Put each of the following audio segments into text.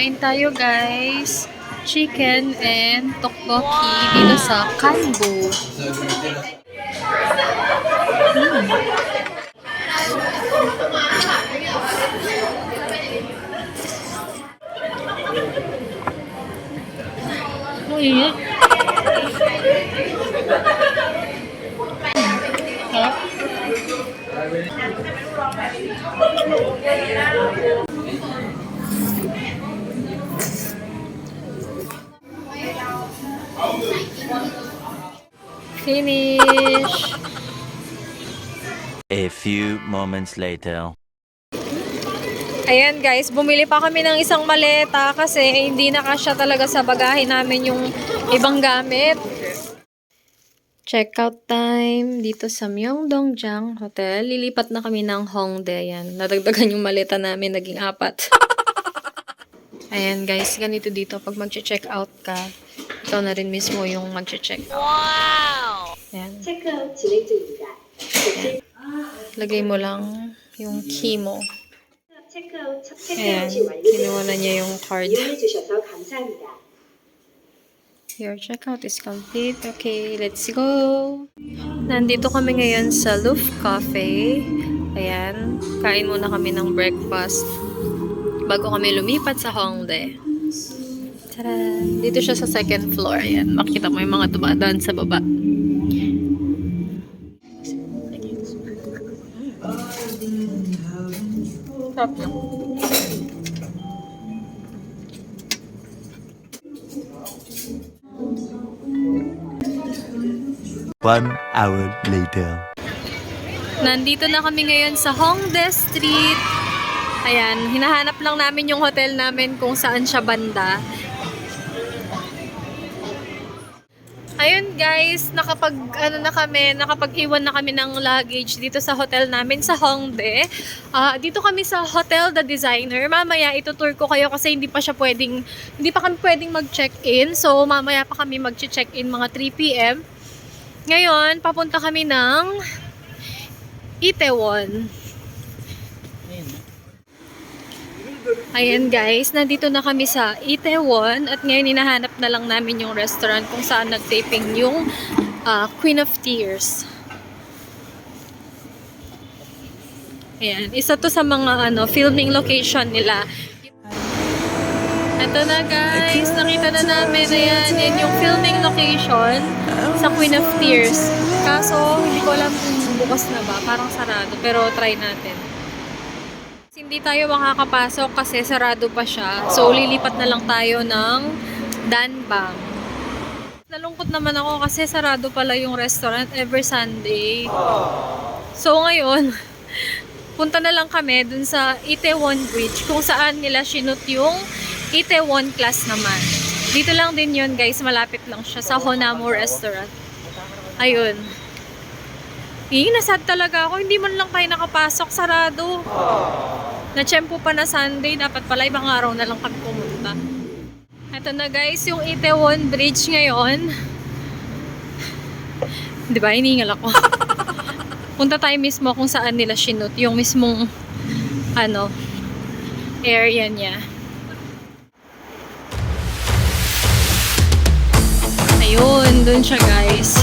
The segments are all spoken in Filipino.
Kain tayo guys. Chicken and tteokbokki dito sa Kanbo. Mainit. Sarap. Finish. A few moments later. Ayan guys, bumili pa kami ng isang maleta kasi hindi na kasya talaga sa bagahe namin yung ibang gamit. Checkout time dito sa Myeongdongjang Hotel. Lilipat na kami ng Hongdae. Ayan, nadagdagan yung maleta namin, naging 4. Ayan guys, ganito dito pag mag-checkout ka. Ikaw na rin mismo yung mag-checkout. Wow! Ayan. 체크아웃 진행 중입니다. Lagay mo lang yung key mo. 체크아웃 첫 Ayan, 체크아웃이 kinuha na 완료되었습니다. niya yung card. 이용해 주셔서 감사합니다. Your checkout is complete. Okay, let's go! Nandito kami ngayon sa Louvre Cafe. Ayan, kain muna kami ng breakfast bago kami lumipat sa Hongdae. Tara! Dito siya sa second floor. Ayan, makikita mo yung mga dumadaan sa baba. Sarap lang. One hour later. Nandito na kami ngayon sa Hongdae Street. Ayan, hinahanap lang namin yung hotel namin kung saan siya banda. Ayun guys, nakapag-iwan na kami ng luggage dito sa hotel namin sa Hongdae. Dito kami sa Hotel The Designer. Mamaya itutour ko kayo kasi hindi pa kami pwedeng mag-check-in. So mamaya pa kami mag-check-in mga 3 PM. Ngayon, papunta kami ng Itaewon. Ayan guys, nandito na kami sa Itaewon at ngayon hinahanap na lang namin yung restaurant kung saan nag-taping yung Queen of Tears. Ayan, isa to sa mga filming location nila. Ito na guys, nakita na namin. Ayan, yan yung filming location sa Queen of Tears. Kaso, hindi ko alam kung bukas na ba. Parang sarado, pero try natin. Hindi tayo makakapasok kasi sarado pa siya. So, lilipat na lang tayo ng Danbang. Nalungkot naman ako kasi sarado pala yung restaurant every Sunday. So, ngayon, punta na lang kami dun sa Itaewon Bridge kung saan nila sinut yung Itaewon Class naman. Dito lang din yun guys, malapit lang siya sa Honamo Restaurant. Ayun. Nasad talaga ako, hindi man lang tayo nakapasok, sarado. Na-tsempo pa na Sunday, dapat pala ibang araw na lang kami pumunta. Ito na guys, yung Itaewon Bridge ngayon. Diba, hiningal ako. Punta tayo mismo kung saan nila sinut, yung mismong area niya. Ayun, dun siya guys.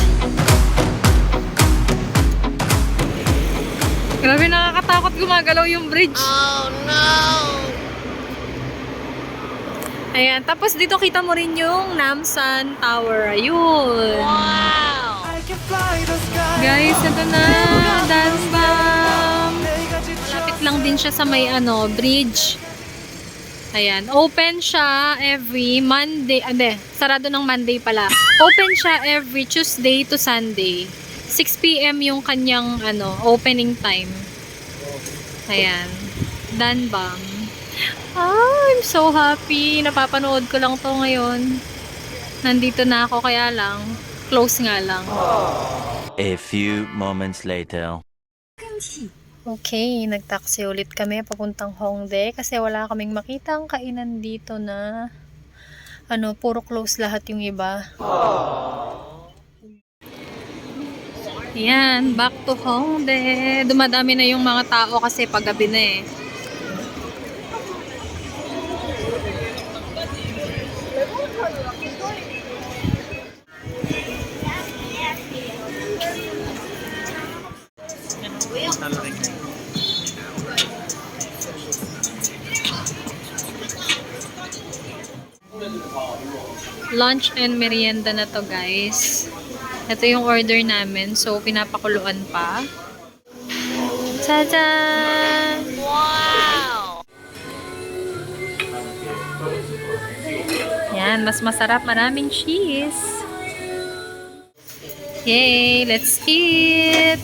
Grabe, nakakatakot gumagalaw yung bridge. Oh no! Ayan, tapos dito kita mo rin yung Namsan Tower. Ayun. Wow! Guys, ito na. Danbang. Malapit lang din siya sa may bridge. Ayan, open siya every Monday. Sarado ng Monday pala. Open siya every Tuesday to Sunday. 6 PM yung kanyang opening time. Ayan. Danbang. I'm so happy. Napapanood ko lang to ngayon. Nandito na ako kaya lang. Close nga lang. A few moments later. Okay, nagtaksi ulit kami papuntang Hongdae kasi wala kaming makitang kainan dito na puro close lahat yung iba. Yan, back to Hongdae. Dumadami na yung mga tao kasi paggabi na eh. Lunch and merienda na to, guys. Ito yung order namin. So, pinapakuluan pa. Tadaan! Wow! Yan, mas masarap. Maraming cheese. Yay! Let's eat!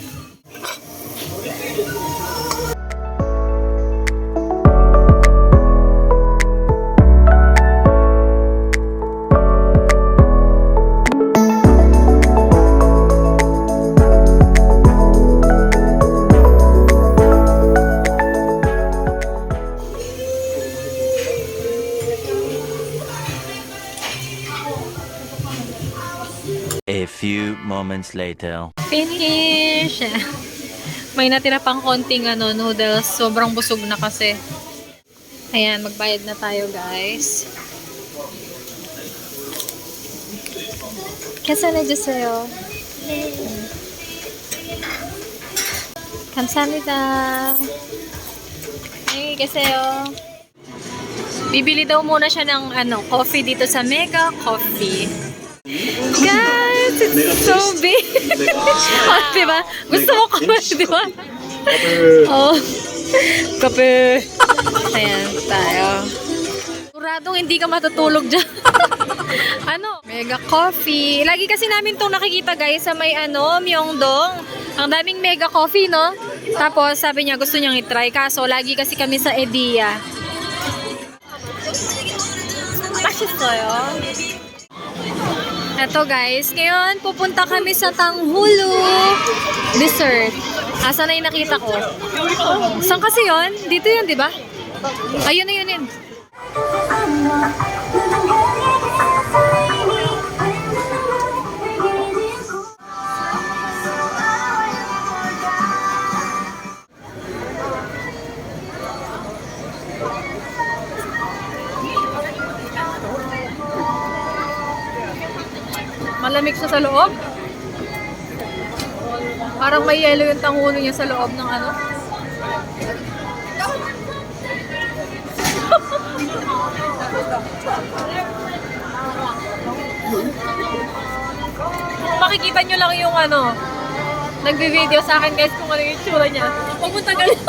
A few moments later. Finish! May natira pang konting noodles. Sobrang busog na kasi. Ayan, magbayad na tayo, guys. 계산해주세요. 감사합니다. 안녕히 계세요. Bibili daw muna siya ng coffee dito sa Mega Coffee. Guys, it's so big. Oh, diba? Gusto mo ko, diba? Oh. Kape. Ayan, tayo. Siguradong hindi ka matutulog dyan. Mega Coffee. Lagi kasi namin itong nakikita, guys, sa may Myeongdong. Ang daming Mega Coffee, no? Tapos, sabi niya, gusto niyang itry. Kaso, lagi kasi kami sa Edia. Masis어요. Eto, guys. Ngayon, pupunta kami sa Tanghulu Dessert. Asa na yung nakita ko? Saan kasi yon? Dito yun, di ba? Ayun na yun. Malamig siya sa loob. Parang may yelo yung Tanghulu niya sa loob ng Makikita nyo lang yung nagbi-video sa akin, guys, kung ano yung tsura niya. Pumunta galing.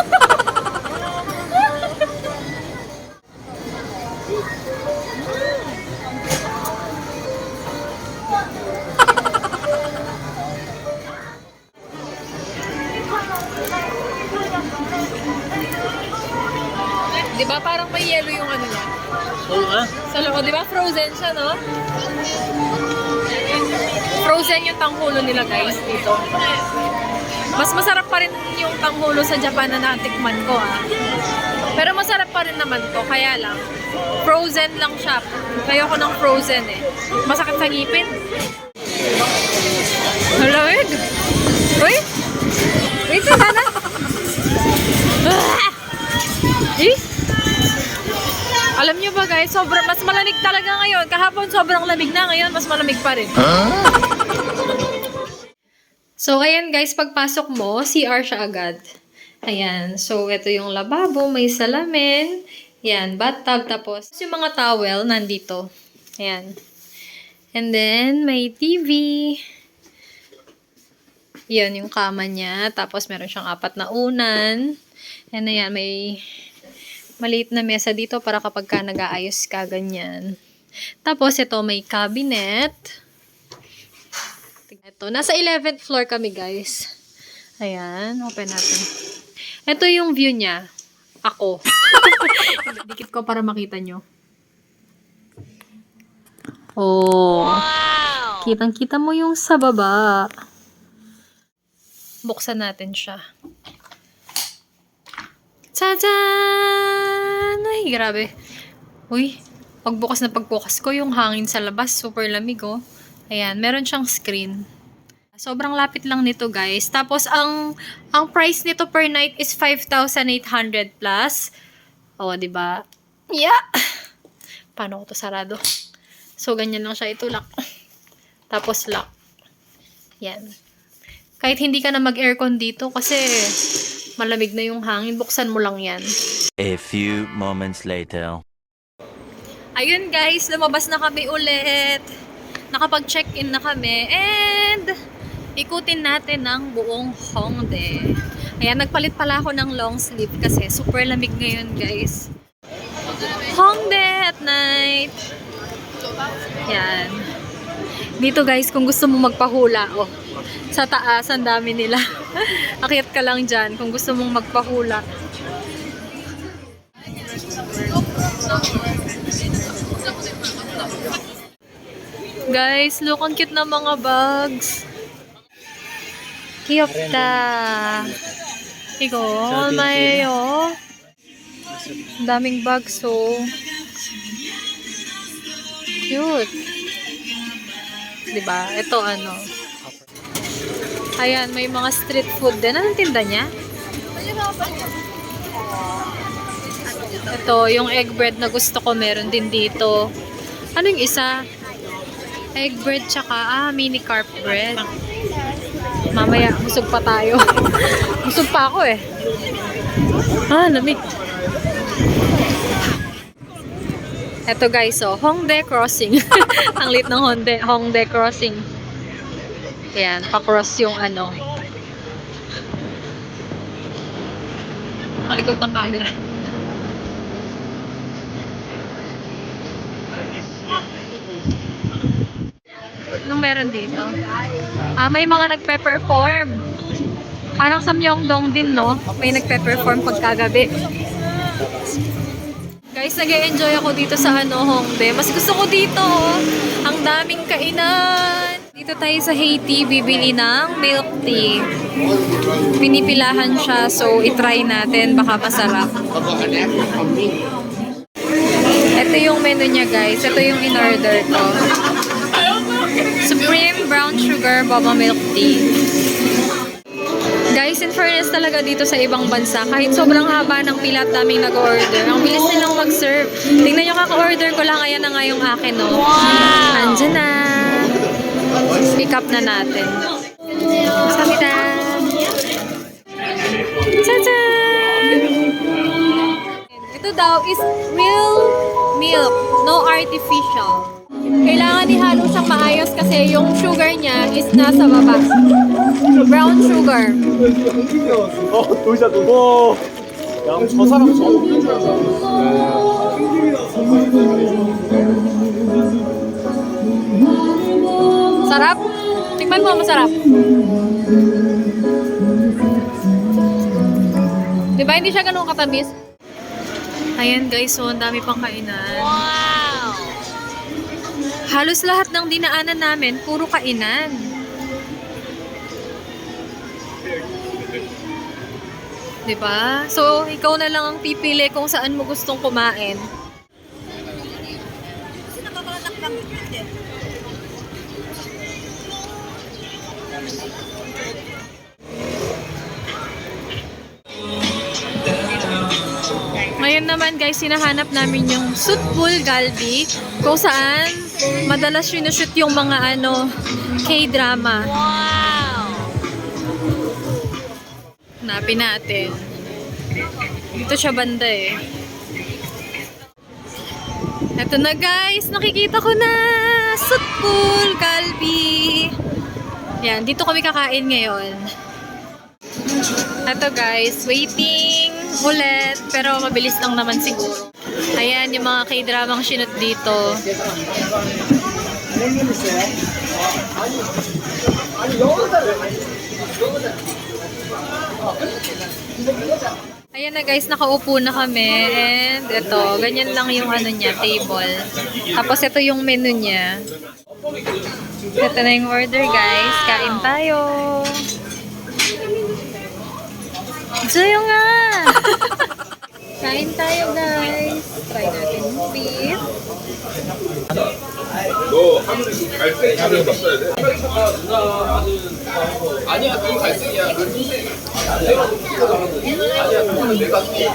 Diba parang may yelo yung niya? Oo nga. Sa loob, diba frozen siya, no? Frozen yung Tanghulu nila, guys, dito. Mas masarap pa rin yung Tanghulu sa Japan na natikman ko, Pero masarap pa rin naman to, kaya lang. Frozen lang siya. Kaya ko ng frozen Masakit sa ngipin. Malamig! Uy! Wait, sana! Alam nyo ba, guys, mas malamig talaga ngayon. Kahapon sobrang lamig na, ngayon mas malamig pa rin. So, ayan, guys, pagpasok mo, CR siya agad. Ayan, so ito yung lababo, may salamin. Ayan, bathtub, tapos yung mga towel nandito. Ayan. And then, may TV. Yan yung kama niya. Tapos, meron siyang 4 na unan. And ayan, may maliit na mesa dito para kapag ka nag-aayos ka, ganyan. Tapos, ito may cabinet. Ito, nasa 11th floor kami, guys. Ayan, open natin. Ito yung view niya. Ako. Dikit ko para makita nyo. Oh. Wow! Kitang-kita mo yung sa baba. Buksan natin siya. Tadaan! Ay, grabe. Uy, pagbukas na pagbukas ko, yung hangin sa labas, super lamig, oh. Ayan, meron siyang screen. Sobrang lapit lang nito, guys. Tapos, ang price nito per night is 5,800 plus. O, diba? Yeah! Paano ko to sarado? So, ganyan lang siya. Ito, lock. Tapos, lock. Yan. Kahit hindi ka na mag-aircon dito kasi Malamig na yung hangin. Buksan mo lang yan. A few moments later. Ayun guys, lumabas na kami ulit. Nakapag-check-in na kami. And ikutin natin ng buong Hongdae. Ayan, nagpalit pala ako ng long sleeve kasi super lamig ngayon guys. Hongdae at night. Yan. Dito guys, kung gusto mo magpahula, oh, sa taas, ang dami nila. Akyat ka lang dyan kung gusto mong magpahula. Guys, look, ang cute na mga bags. Kiyopta. Ikaw, mayo. Ang daming bags, oh. Cute. Diba? Ito ano. Ayan, may mga street food din. Anong tinda niya? Ito, yung egg bread na gusto ko meron din dito. Ano yung isa? Egg bread tsaka, mini carp bread. Mamaya, busog pa tayo. Busog pa ako eh. Lamig. Ito guys, oh, Hongdae Crossing. Ang lit ng Hongdae Crossing. Ayan, pa-cross yung ano. Malikot ng camera. Anong meron dito? May mga nagpe-perform. Parang sa Myeongdong din, no? May nagpe-perform pagkagabi. Guys, nag-e-enjoy ako dito sa Hongdae. Mas gusto ko dito, oh. Ang daming kainan. Dito tayo sa Haiti, bibili ng milk tea. Pinipilahan siya, so itry natin. Baka masarap. Ito yung menu niya, guys. Ito yung in-order ko. Supreme Brown Sugar Boba Milk Tea. Guys, in fairness talaga dito sa ibang bansa, kahit sobrang haba ng pila at daming nag-order, ang bilis nilang mag-serve. Tingnan nyo, kaka-order ko lang, ayan na nga yung akin, no? Wow! Andyan na. Pick up na natin. Samitan! Tadaan! Ito daw is real milk, no artificial. Kailangan ihalo siyang maayos kasi yung sugar niya is nasa baba. Brown sugar. 도시락 와. 야, 저 사람 저. Sarap? Tikman mo, masarap. Diba hindi siya ganun katamis? Ayan guys, so ang dami pang kainan. Wow! Halos lahat ng dinaanan namin, puro kainan. Diba? So, ikaw na lang ang pipili kung saan mo gustong kumain. Ngayon naman guys, hinahanap namin yung Sutbul Galbi kung saan madalas sinushoot yung mga K-drama. Wow! Hanapin natin. Dito siya banda eh. Eto na guys, nakikita ko na! Sutbul Galbi! Yan, dito kami kakain ngayon. Eto guys, waiting ulit, pero mabilis lang naman siguro. Ayan, yung mga K-dramang sinut dito. Ayan na guys, nakaupo na kami. And ito, ganyan lang yung niya, table. Tapos ito yung menu niya. Ito na yung order guys. Kain tayo. Diyo nga! Kain tayo guys. Try natin yung beef. 너 하늘에서 갈색 하늘 봤어야 돼. 아니야, 그 갈색이야. 아니야, 그거는 내가 정확하게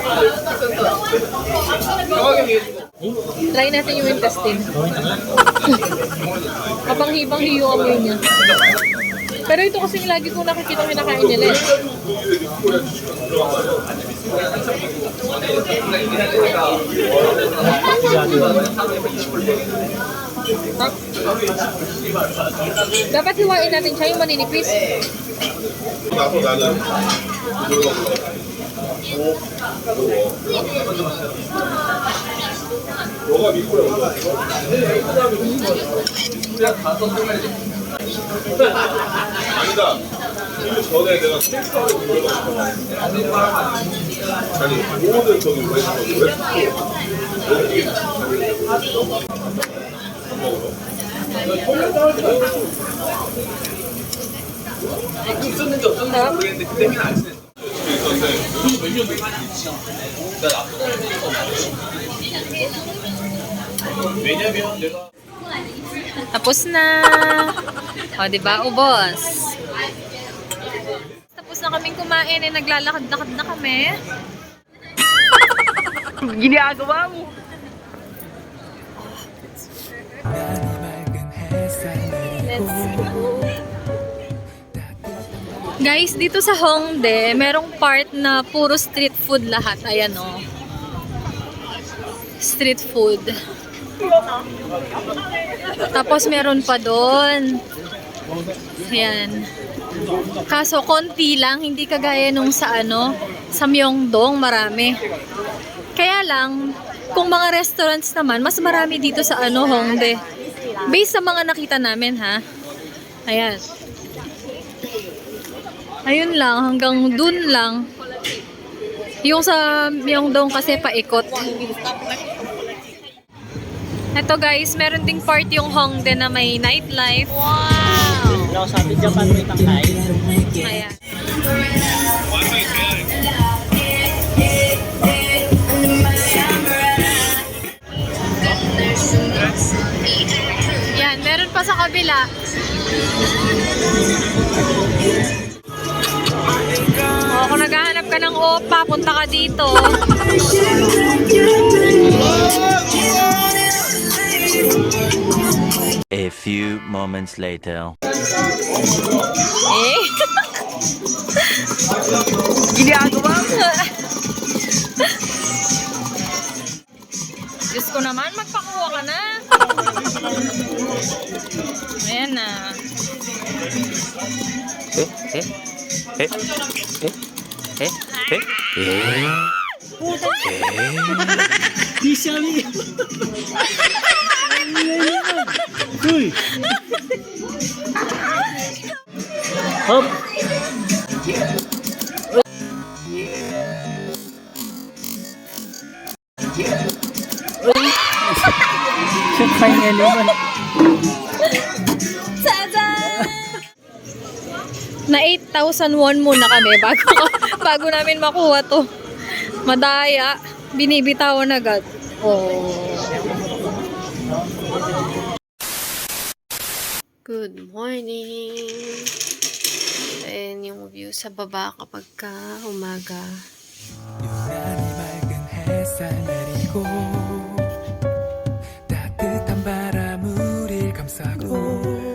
얘기해줘. Try natin yung intestine. Kapang-hibang hiyo ang niya. Pero ito kasing lagi kong nakikita kinakain nila eh. 코리아 주식은 들어간 거 Dapat hiwain natin siya yung maninipis. 나서 나는 너가 믿고야 아니다. 이거 전에 내가 텍스트를 물어봤어. 아니 모든 저기 썼는지 없었는지 모르겠는데 그때는 안 쓰는. 왜냐면 내가 Tapos na. O, diba? Ubos. Tapos na kaming kumain eh. Naglalakad-lakad na kami. Ginagawa mo. Guys, dito sa Hongdae, merong part na puro street food lahat. Ayan o. Street food. Tapos meron pa doon. Ayan. Kaso konti lang, hindi kagaya nung sa ano, sa Myeongdong, marami. Kaya lang, kung mga restaurants naman, mas marami dito sa ano, Hongdae. Based sa mga nakita namin, ha. Ayan. Ayun lang, hanggang dun lang. Yung sa Myeongdong kasi paikot. Ito guys, meron ding part yung Hongdae na may nightlife. Wow! Sabi Japan may tangkay. Ayan. Yan, meron pa sa kabila. O, kung naghahanap ka ng opa, punta ka dito. A few moments later. Eh? Ginagawa mo. Diyos ko naman, magpakuha ka na. Ayan na. Di siya li. Uy. Hop. Sakay niya naman. Na 8,000 won muna kami bago namin makuha to. Madaya, binibitawan agad. Oh. Good morning. Ayan yung view sa baba kapag ka umaga. 유난히 맑은 햇살 내리고 따뜻한 바람 우릴 감싸고